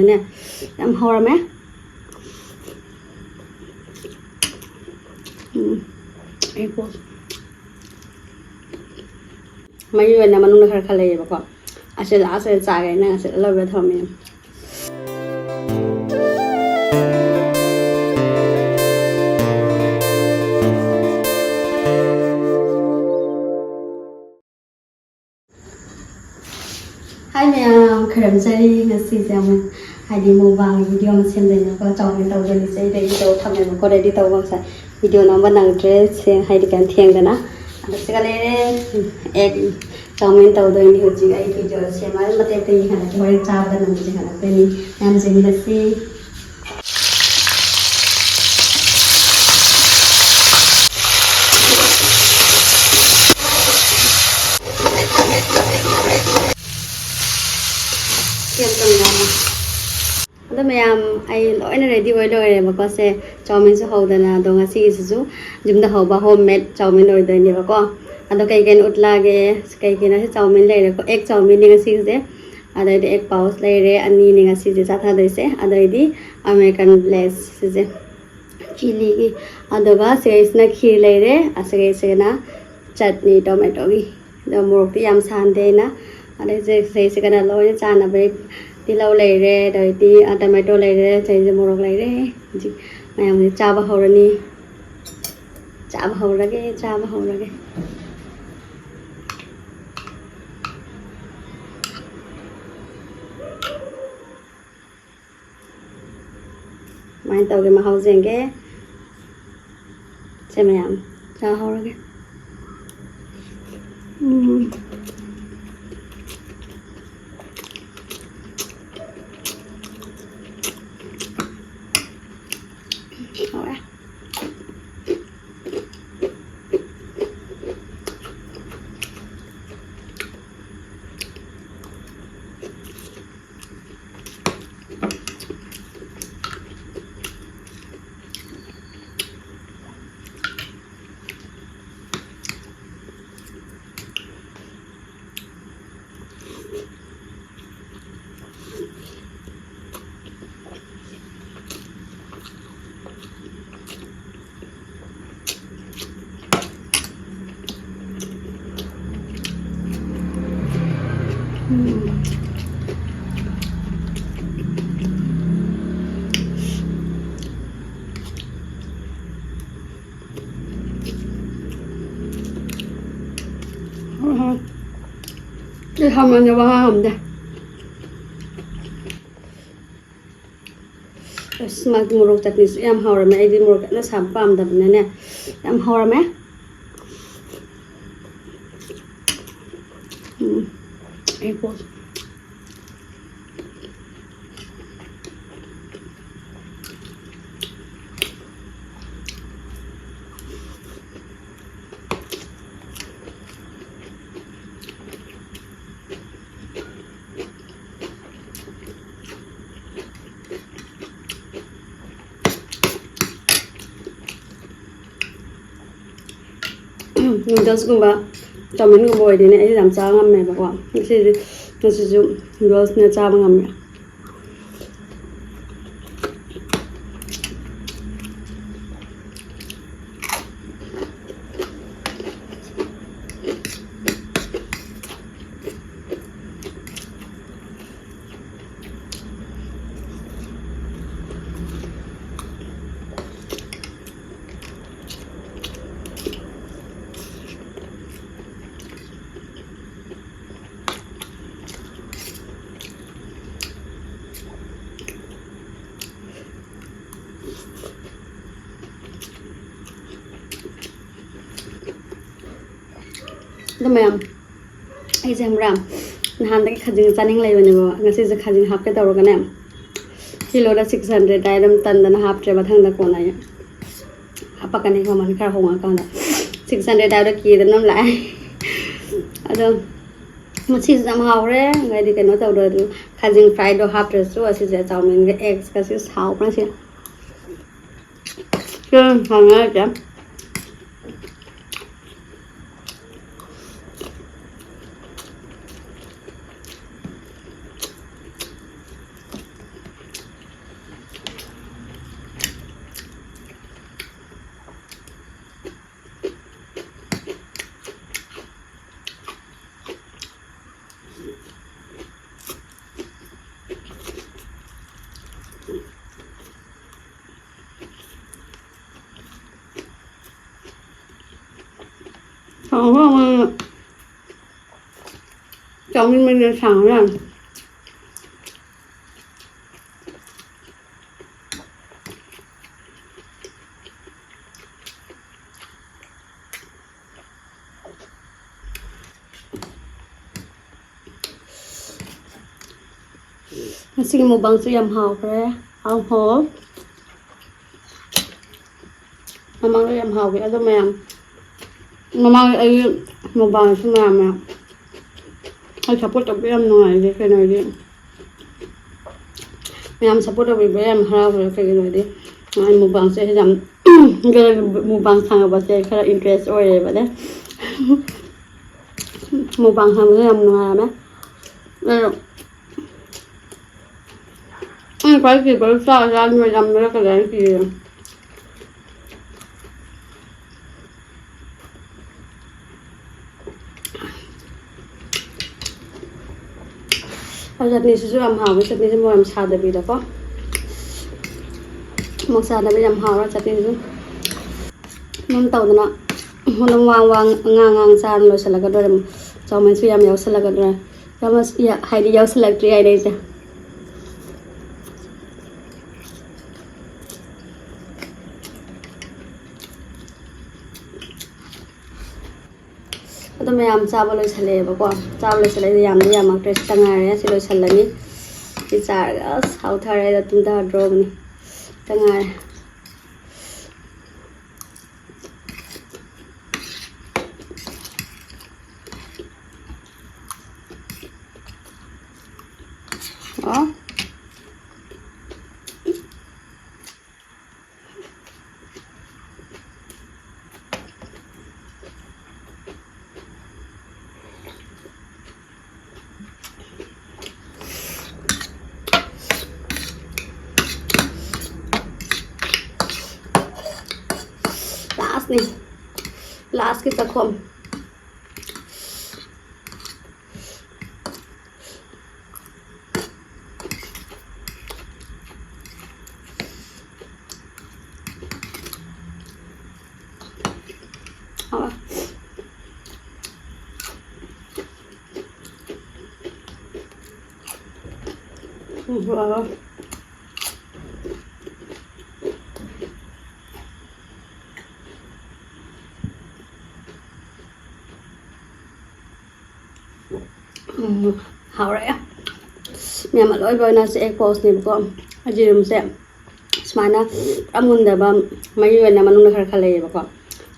nè em hora mẹ mấy người nào mà nung được khá lề bà con sẽ lá sẽ xài cái này sẽ lâu về thơm em hai mẹ khởi dậy ngày xí xem hai đi mua vàng video mà xem đây có chọn cái tàu đây sẽ đây tàu thằng này có đây đi tàu vàng sai video nó vẫn đang dress xem hai đi cái thiêng đây nè anh sẽ cái này egg chowmein तौदोइनी हजिक आई video सेमा मते कई खाना होय चाबदा नंजे खाना पेनी नाम जेनी लसी केम तंगामा अदा मैम आई लोइना रेडी होय लोय बको से चाउमिन सु होदना दो ngasi सु जुमदा होबा होममेड चाउमिन होयदनी बको अदो कई कई उतलागे कई कई ना से चाउमिन ले रे को एक चाउमिन निगा सीजे अदो इदे एक पाउच ले रे अन्नी निगा सीजे साथा दइसे अदो इदि अमेरिकन ब्लेस सीजे चिली की अदो गा सेसना खीर ले रे असगे सेना चटनी टोमेटो की दो मोरक ती याम सानदे ना अदे जे सेसे कना लोय चाना बे तिलाव ले रे दो इदि टोमेटो ले रे सेजे मोरक ले रे जी मैम ने चाबा हौरनी चाबा हौरगे main tàu cái mà hậu dành cái xem mày sao hậu ra cái hậu ra cái không ăn cho bao hồng đây mà một chặt thì em hầu rồi mẹ đi một cái nó sắm băm tập này nè em hầu rồi mẹ em cô noodles cũng vậy, chow mein cũng vậy thì này làm sao ngâm này bảo nó sẽ dùng noodles này sao ngâm này तो ma'am ऐसे हमरा नहान तक खजिंग चानिंग ले बने बो ngasi je khajing hap ke tawro gane kilo da 600 item tan da hap tre bathang da kona ya apa kane ko man khar honga ka da 600 da ki da nam lai ado ma chi jam haw re ngai di ke no taw do khajing fry do hap tre su asi je chowmin ge eggs ka si saw pra si ke hanga ja không cháu mình được sáng rồi xin một bằng sự yam hào cái ao hố mà mang cái yam hào cái cho mẹ mà mang cái một bằng sự làm mẹ ai support tập em nói cái này đi mẹ support tập em harap cái này đi anh một bằng sẽ làm cái một bằng thằng ở sẽ khá interest rồi vậy đấy một bằng thằng sẽ làm ngoài mà phải gì phải sao ra người làm cái đấy thì chutney sẽ làm hào với chutney sẽ mua làm sao để bị được không một sao để bị làm hào ra chutney chứ mắm tàu đó nó wang ngang san lo sẽ là cái đó cho mình suy làm sẽ là cái đó cho mình hay đi sẽ là cái đây chứ तो मैं आम चावल चले बको चावल चले याम दे याम test तंगारे सिलो चलनी कि चार साउ थारे तुम ता ड्रोबनी तंगारे ओ last kita kom wow hảo đấy mẹ mà lỗi với nó sẽ post này con anh chị đừng xem smart na amun da ba mấy người nào mà nung khá khá lấy bà con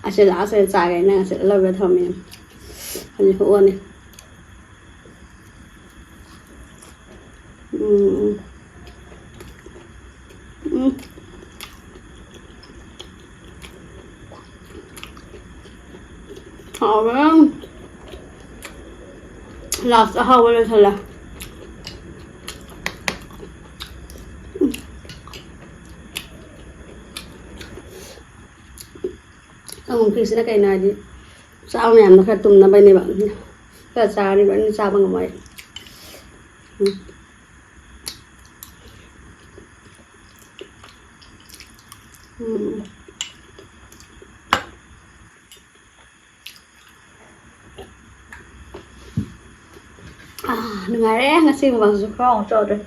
anh sẽ lá sẽ xài cái này sẽ lôi về thầm mình anh chị uống đi hảo đấy last how will it hala ông khi sẽ cái này đi sao mẹ nó khát tùng nó bay này bạn cái sao đi bạn sao bằng vậy ngày đấy ngày xin bằng số không cho rồi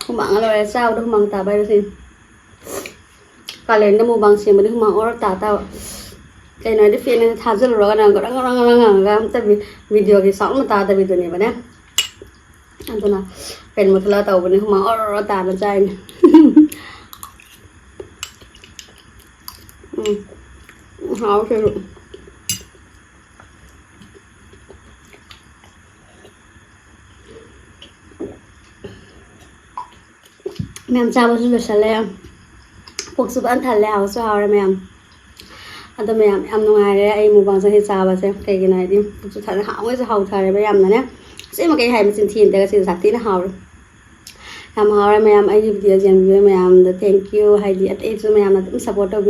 không bằng là sao đâu bằng tà bay xin cả lên nó mua bằng xin mà được bằng ở tà tao cái này đi phiền này thà rất là rõ ràng có đang tại vì video thì sống mà tà tại vì tụi này mà nè anh tụi nàoเป็นmột là tàu bên không bằng ở tà là trai này hảo chơi luôn mẹ chào bác sĩ Salem cuộc sống ăn thật lèo sao rồi mẹ anh tụi mẹ em nông ai đấy em mua bằng sang chào bà xem cái này đi sự thật là hảo cái hậu thời với em này sẽ mà cái hay mà xin tiền để cái sự thật tí nó hảo em hảo rồi mẹ em ai video dành với mẹ em thank you hay đi at cho mẹ em là cũng support được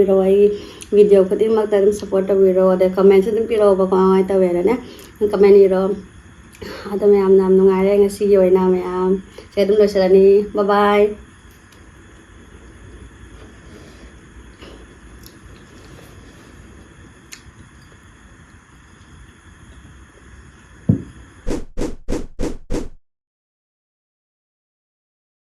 video của team mặc cũng support được video để comment trên video và còn ai tao về đấy nhé comment đi rồi anh tụi mẹ em nông ai đấy ngày see you now mẹ em sẽ đúng rồi sẽ là đi bye bye